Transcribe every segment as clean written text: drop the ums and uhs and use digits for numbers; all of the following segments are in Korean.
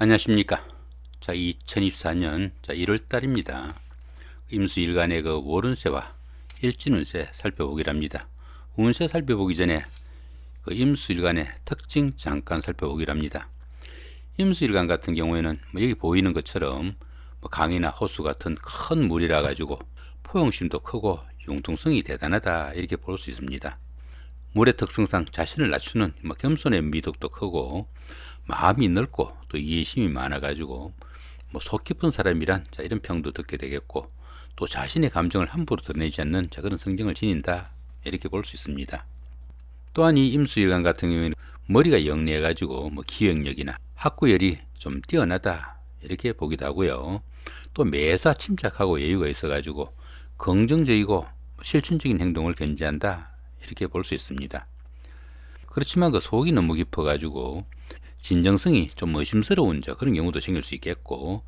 안녕하십니까. 자, 2024년 1월 달입니다. 임수일간의 그 월운세와 일진운세 살펴보기랍니다. 운세 살펴보기 전에 그 임수일간의 특징 잠깐 살펴보기랍니다. 임수일간 같은 경우에는 여기 보이는 것처럼 강이나 호수 같은 큰 물이라 가지고 포용심도 크고 융통성이 대단하다 이렇게 볼 수 있습니다. 물의 특성상 자신을 낮추는 겸손의 미덕도 크고 마음이 넓고 또 이해심이 많아 가지고 속 깊은 사람이란 이런 평도 듣게 되겠고, 또 자신의 감정을 함부로 드러내지 않는 그런 성정을 지닌다 이렇게 볼 수 있습니다. 또한 이 임수일간 같은 경우에는 머리가 영리해 가지고 기억력이나 학구열이 좀 뛰어나다 이렇게 보기도 하고요. 또 매사 침착하고 여유가 있어 가지고 긍정적이고 실천적인 행동을 견지한다 이렇게 볼 수 있습니다. 그렇지만 그 속이 너무 깊어 가지고 진정성이 좀 의심스러운 그런 경우도 생길 수 있겠고,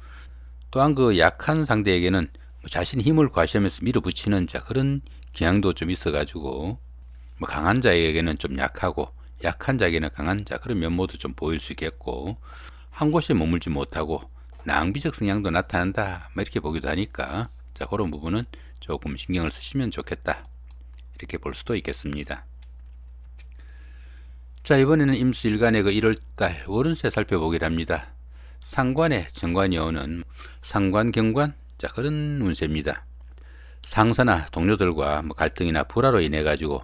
또한 그 약한 상대에게는 자신의 힘을 과시하면서 밀어붙이는 그런 경향도 좀 있어 가지고 강한 자에게는 좀 약하고 약한 자에게는 강한 그런 면모도 좀 보일 수 있겠고, 한 곳에 머물지 못하고 낭비적 성향도 나타난다 이렇게 보기도 하니까 그런 부분은 조금 신경을 쓰시면 좋겠다 이렇게 볼 수도 있겠습니다. 자, 이번에는 임수일간의 그 1월달 월운세 살펴보기를 합니다. 상관에 정관이 오는 상관경관 그런 운세입니다. 상사나 동료들과 갈등이나 불화로 인해 가지고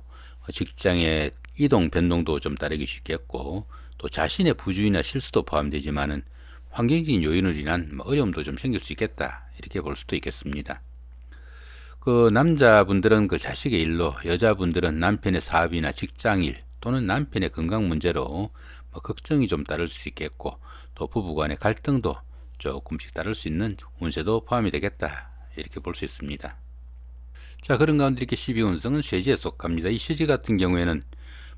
직장의 이동 변동도 좀 따르기 쉽겠고, 또 자신의 부주의나 실수도 포함되지만은 환경적인 요인으로 인한 어려움도 좀 생길 수 있겠다 이렇게 볼 수도 있겠습니다. 그 남자분들은 그 자식의 일로, 여자분들은 남편의 사업이나 직장일 또는 남편의 건강 문제로 걱정이 좀 따를 수 있겠고, 또 부부간의 갈등도 조금씩 따를 수 있는 운세도 포함이 되겠다 이렇게 볼 수 있습니다. 자, 그런 가운데 이렇게 12운성은 쇠지에 속합니다. 이 쇠지 같은 경우에는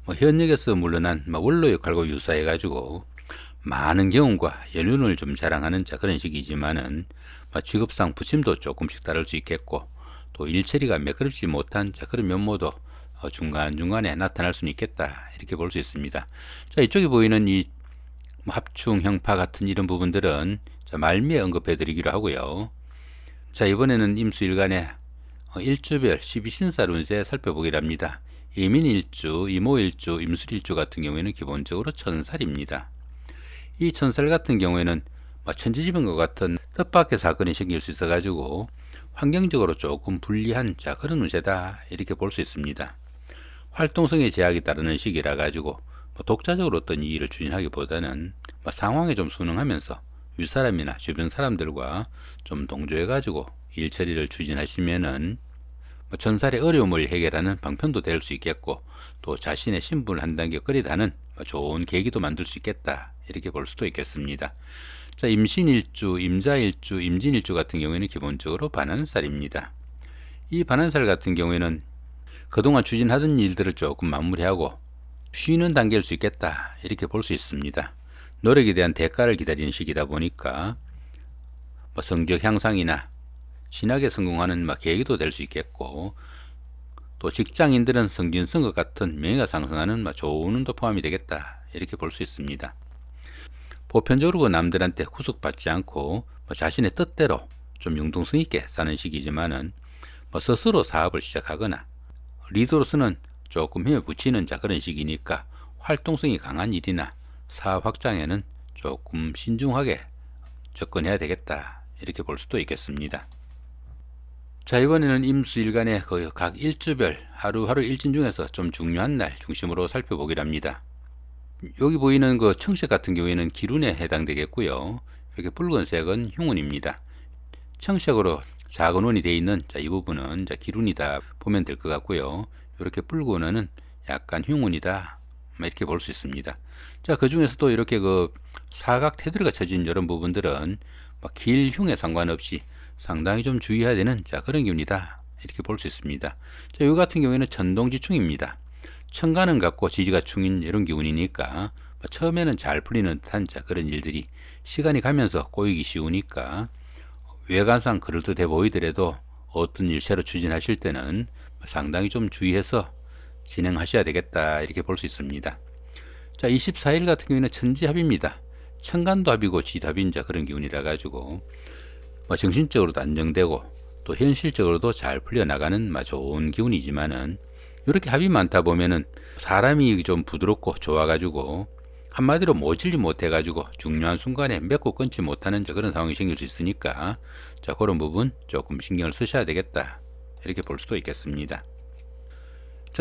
현역에서 물러난 원로 역할과 유사해 가지고 많은 경험과 연륜을 좀 자랑하는 그런 시기지만은 직업상 부침도 조금씩 따를 수 있겠고, 또 일처리가 매끄럽지 못한 그런 면모도 중간중간에 나타날 수는 있겠다 이렇게 볼 수 있습니다. 자, 이쪽에 보이는 이 합충, 형파 같은 이런 부분들은 말미에 언급해 드리기로 하고요. 자, 이번에는 임수일간의 일주별 12신살 운세 살펴보기를 합니다. 이민일주, 이모일주, 임술일주 같은 경우에는 기본적으로 천살입니다. 이 천살 같은 경우에는 천지지변과 같은 뜻밖의 사건이 생길 수 있어 가지고 환경적으로 조금 불리한 그런 운세다 이렇게 볼 수 있습니다. 활동성의 제약이 따르는 시기라 가지고 독자적으로 어떤 일을 추진하기보다는 상황에 좀 순응하면서 윗사람이나 주변 사람들과 좀 동조해 가지고 일 처리를 추진하시면은 전살의 어려움을 해결하는 방편도 될 수 있겠고, 또 자신의 신분을 한 단계 끌어다는 좋은 계기도 만들 수 있겠다 이렇게 볼 수도 있겠습니다. 자, 임신일주, 임자일주, 임진일주 같은 경우에는 기본적으로 반환살입니다. 이 반환살 같은 경우에는 그동안 추진하던 일들을 조금 마무리하고 쉬는 단계일 수 있겠다 이렇게 볼 수 있습니다. 노력에 대한 대가를 기다리는 시기다 보니까 성적 향상이나 진학에 성공하는 계기도 될 수 있겠고, 또 직장인들은 성진성과 같은 명예가 상승하는 좋은 운도 포함이 되겠다 이렇게 볼 수 있습니다. 보편적으로 남들한테 구속받지 않고 자신의 뜻대로 좀 융통성 있게 사는 시기지만은 스스로 사업을 시작하거나 리더로서는 조금 힘을 붙이는 그런 시기니까 활동성이 강한 일이나 사업 확장에는 조금 신중하게 접근해야 되겠다 이렇게 볼 수도 있겠습니다. 자, 이번에는 임수일간의 각 일주별 하루하루 일진 중에서 좀 중요한 날 중심으로 살펴보기를 합니다. 여기 보이는 그 청색 같은 경우에는 기룬에 해당되겠고요. 이렇게 붉은색은 흉운입니다. 청색으로 작은 원이 되어 있는 이 부분은 기룬이다 보면 될 것 같고요. 이렇게 붉은 원은 약간 흉운이다 이렇게 볼 수 있습니다. 자, 그 중에서도 이렇게 그 사각 테두리가 쳐진 이런 부분들은 길흉에 상관없이 상당히 좀 주의해야 되는 그런 기운이다 이렇게 볼 수 있습니다. 자, 이 같은 경우에는 천동지충입니다. 천간은 같고 지지가 충인 이런 기운이니까 처음에는 잘 풀리는 듯한 그런 일들이 시간이 가면서 꼬이기 쉬우니까 외관상 그럴듯해 보이더라도 어떤 일 새로 추진하실 때는 상당히 좀 주의해서 진행하셔야 되겠다 이렇게 볼 수 있습니다. 자, 24일 같은 경우에는 천지합입니다. 천간도 합이고 지답인자 그런 기운이라 가지고 정신적으로도 안정되고 또 현실적으로도 잘 풀려나가는 좋은 기운이지만은 이렇게 합이 많다 보면은 사람이 좀 부드럽고 좋아가지고 한마디로 모질리 못해가지고 중요한 순간에 맺고 끊지 못하는 그런 상황이 생길 수 있으니까 그런 부분 조금 신경을 쓰셔야 되겠다 이렇게 볼 수도 있겠습니다.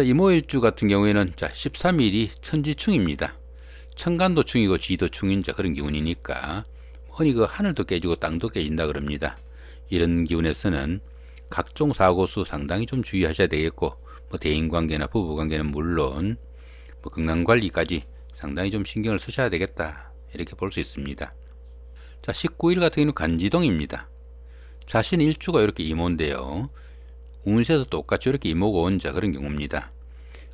이모일주 같은 경우에는 13일이 천지충입니다. 천간도 충이고 지도 충인 그런 기운이니까 흔히 하늘도 깨지고 땅도 깨진다 그럽니다. 이런 기운에서는 각종 사고수 상당히 좀 주의하셔야 되겠고 대인관계나 부부관계는 물론 건강관리까지 상당히 좀 신경을 쓰셔야 되겠다 이렇게 볼 수 있습니다. 19일 같은 경우는 간지동입니다. 자신 일주가 이렇게 이모인데요. 운세에서 똑같이 이렇게 이모가 온 그런 경우입니다.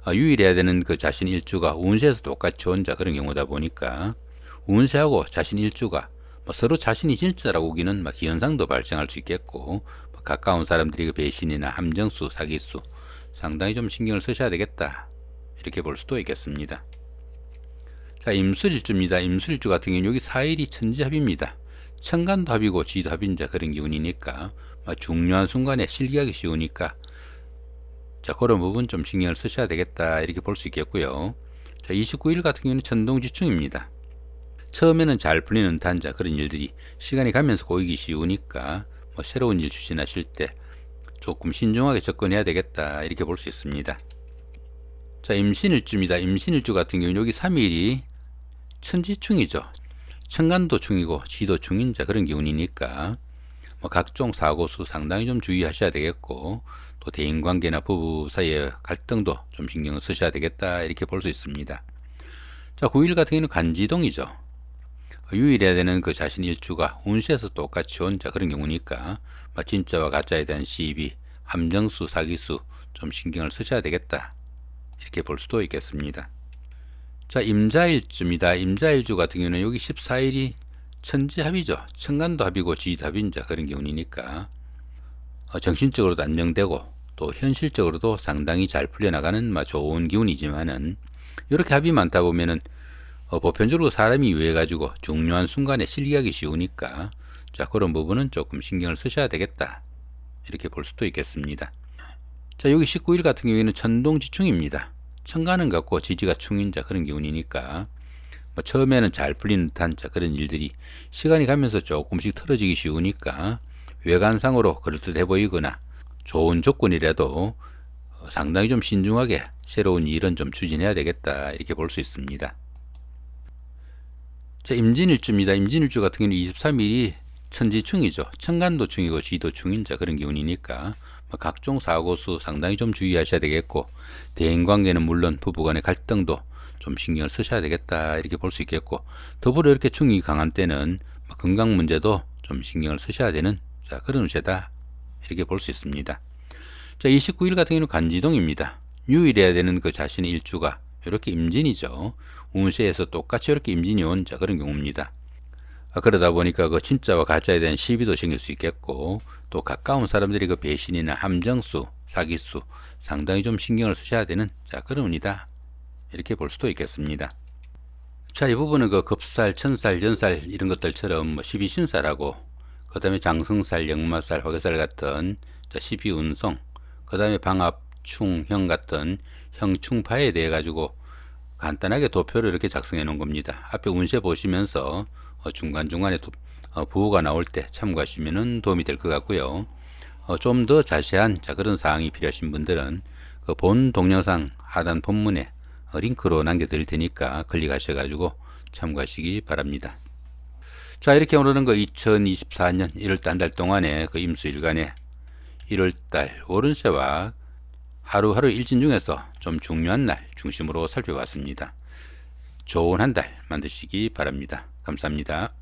유일해야 되는 그 자신 일주가 운세에서 똑같이 온 그런 경우다 보니까 운세하고 자신 일주가 서로 자신이 진짜라고 오기는 기현상도 발생할 수 있겠고 가까운 사람들이 배신이나 함정수, 사기수 상당히 좀 신경을 쓰셔야 되겠다 이렇게 볼 수도 있겠습니다. 임술일주입니다. 임술일주 같은 경우는 여기 4일이 천지합입니다. 천간도 합이고 지도 합인 그런 기운이니까 중요한 순간에 실기하기 쉬우니까 그런 부분 좀 신경을 쓰셔야 되겠다 이렇게 볼 수 있겠고요. 29일 같은 경우는 천동지충입니다. 처음에는 잘 풀리는 단자 그런 일들이 시간이 가면서 고이기 쉬우니까 새로운 일 추진하실 때 조금 신중하게 접근해야 되겠다 이렇게 볼 수 있습니다. 임신일주입니다. 임신일주 같은 경우는 여기 3일이 천지충이죠. 천간도 충이고 지도 충인 그런 기운이니까 각종 사고수 상당히 좀 주의하셔야 되겠고 또 대인관계나 부부 사이의 갈등도 좀 신경을 쓰셔야 되겠다 이렇게 볼 수 있습니다. 9일 같은 경우는 간지동이죠. 유일해야 되는 그 자신 일주가 운세에서 똑같이 온 그런 경우니까 진짜와 가짜에 대한 시비, 함정수, 사기수 좀 신경을 쓰셔야 되겠다 이렇게 볼 수도 있겠습니다. 임자일주입니다. 임자일주 같은 경우는 여기 14일이 천지합이죠. 천간도 합이고 지합인 그런 기운이니까 정신적으로도 안정되고 또 현실적으로도 상당히 잘 풀려나가는 좋은 기운이지만은 이렇게 합이 많다 보면은 보편적으로 사람이 유해 가지고 중요한 순간에 실기하기 쉬우니까 그런 부분은 조금 신경을 쓰셔야 되겠다 이렇게 볼 수도 있겠습니다. 여기 19일 같은 경우에는 천동지충입니다. 천간은 같고 지지가 충인 그런 기운이니까 처음에는 잘 풀리는 듯한 그런 일들이 시간이 가면서 조금씩 틀어지기 쉬우니까 외관상으로 그럴듯해 보이거나 좋은 조건이라도 상당히 좀 신중하게 새로운 일은 좀 추진해야 되겠다 이렇게 볼 수 있습니다. 임진일주입니다. 임진일주 같은 경우는 23일이 천지충이죠. 천간도 충이고 지도 충인 그런 기운이니까 각종 사고수 상당히 좀 주의하셔야 되겠고 대인관계는 물론 부부간의 갈등도 좀 신경을 쓰셔야 되겠다 이렇게 볼 수 있겠고 더불어 이렇게 충이 강한 때는 건강 문제도 좀 신경을 쓰셔야 되는 그런 운세다 이렇게 볼 수 있습니다. 29일 같은 경우는 간지동입니다. 유일해야 되는 그 자신의 일주가 이렇게 임진이죠. 운세에서 똑같이 이렇게 임진이 온 그런 경우입니다. 그러다 보니까 그 진짜와 가짜에 대한 시비도 생길 수 있겠고 또 가까운 사람들이 그 배신이나 함정수, 사기수 상당히 좀 신경을 쓰셔야 되는 그런 운이다 이렇게 볼 수도 있겠습니다. 이 부분은 그 급살, 천살, 연살 이런 것들처럼 12신살하고 그 다음에 장승살, 역마살, 화개살 같은 12운송 그 다음에 방합, 충, 형 같은 형충파에 대해 가지고 간단하게 도표를 이렇게 작성해 놓은 겁니다. 앞에 운세 보시면서 중간중간에 부호가 나올 때 참고하시면 도움이 될 것 같고요. 좀 더 자세한 그런 사항이 필요하신 분들은 그 본 동영상 하단 본문에 링크로 남겨드릴 테니까 클릭하셔가지고 참고하시기 바랍니다. 이렇게 오늘은 그 2024년 1월달 한 달 동안에 그 임수일간의 1월달 월운세와 하루하루 일진 중에서 좀 중요한 날 중심으로 살펴봤습니다. 좋은 한 달 만드시기 바랍니다. 감사합니다.